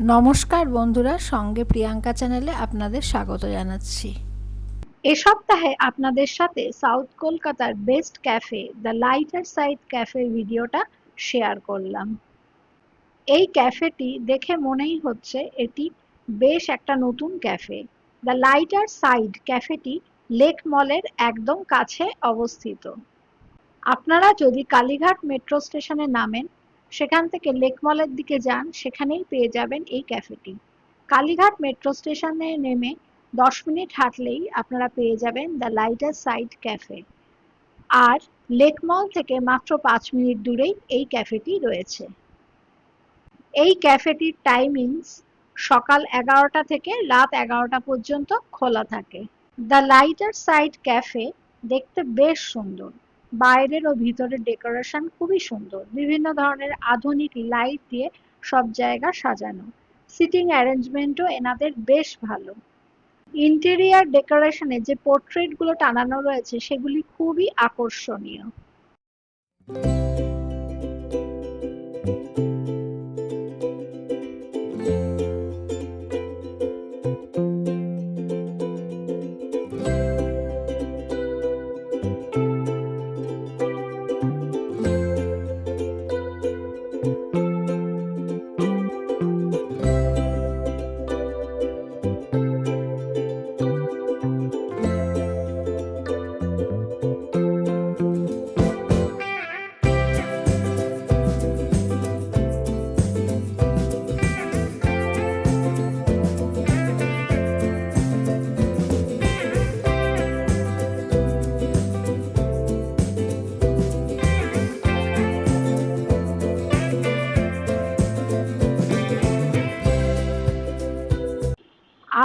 নমস্কার বন্ধুরা, সঙ্গে প্রিয়াঙ্কা চ্যানেলে আপনাদের স্বাগত জানাচ্ছি। এ সপ্তাহে আপনাদের সাথে সাউথ কলকাতার best cafe The Lighter Side ক্যাফের ভিডিওটা শেয়ার করলাম। এই ক্যাফেটি দেখে মনেই হচ্ছে এটি বেশ একটা নতুন ক্যাফে। দ্য লাইটার সাইড ক্যাফেটি লেক মলের একদম কাছে অবস্থিত। আপনারা যদি কালীঘাট মেট্রো স্টেশনে নামেন, সেখান থেকে লেক মলের দিকে যান, সেখানেই পেয়ে যাবেন এই ক্যাফেটি। কালীঘাট মেট্রো স্টেশনে নেমে 10 মিনিট হাঁটলেই আপনারা পেয়ে যাবেন দ্য লাইটার সাইড ক্যাফে। আর লেক মল থেকে মাত্র 5 মিনিট দূরেই এই ক্যাফেটি রয়েছে। এই ক্যাফেটির টাইমিংস সকাল 11টা থেকে রাত 11টা পর্যন্ত খোলা থাকে। দ্য লাইটার সাইড ক্যাফে দেখতে বেশ সুন্দর। বাইরের ও ভিতরের ডেকোরেশন খুবই সুন্দর। বিভিন্ন ধরনের আধুনিক লাইট দিয়ে সব জায়গা সাজানো। সিটিং অ্যারেঞ্জমেন্টও এনাদের বেশ ভালো। ইন্টেরিয়ার ডেকোরেশনে যে পোর্ট্রেটগুলো টানানো রয়েছে সেগুলি খুবই আকর্ষণীয়।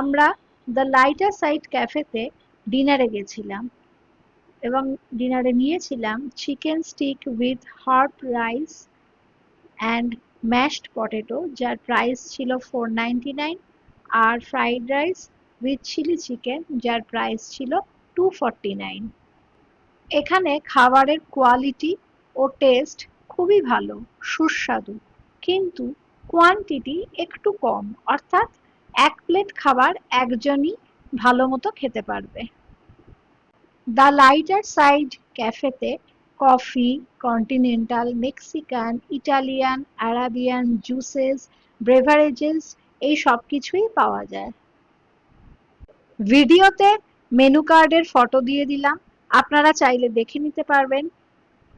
আমরা দ্য লাইটার সাইড ক্যাফেতে ডিনারে গেছিলাম এবং ডিনারে নিয়েছিলাম chicken stick with herb rice and mashed potato, যার প্রাইস ছিল 499, আর fried rice with chilli chicken, যার প্রাইস ছিল 249। এখানে খাবারের কোয়ালিটি ও টেস্ট খুবই ভালো, সুস্বাদু, কিন্তু কোয়ান্টিটি একটু কম, অর্থাৎ 1 প্লেট খাবার একজনই ভালো মতো খেতে পারবে। দ্য লাইটার সাইড ক্যাফেতে coffee, continental, Mexican, Italian, Arabian, juices, beverages এই সব কিছুই পাওয়া যায়। ভিডিওতে মেনু কার্ডের ফটো দিয়ে দিলাম, আপনারা চাইলে দেখে নিতে পারবেন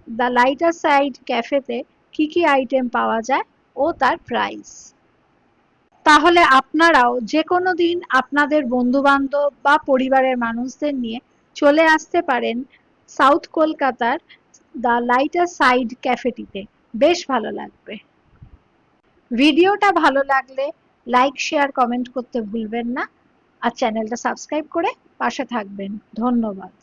দ্য লাইটার সাইড ক্যাফেতে কি কি আইটেম পাওয়া যায় ও তার প্রাইস। তাহলে আপনারাও যে কোনো দিন আপনাদের বন্ধুবান্ধব বা পরিবারের মানুষদের নিয়ে চলে আসতে পারেন সাউথ কলকাতার দ্য লাইটার সাইড ক্যাফেটিতে। বেশ ভালো লাগবে। ভিডিওটা ভালো লাগলে লাইক, শেয়ার, কমেন্ট করতে ভুলবেন না, আর চ্যানেলটা সাবস্ক্রাইব করে পাশে থাকবেন। ধন্যবাদ।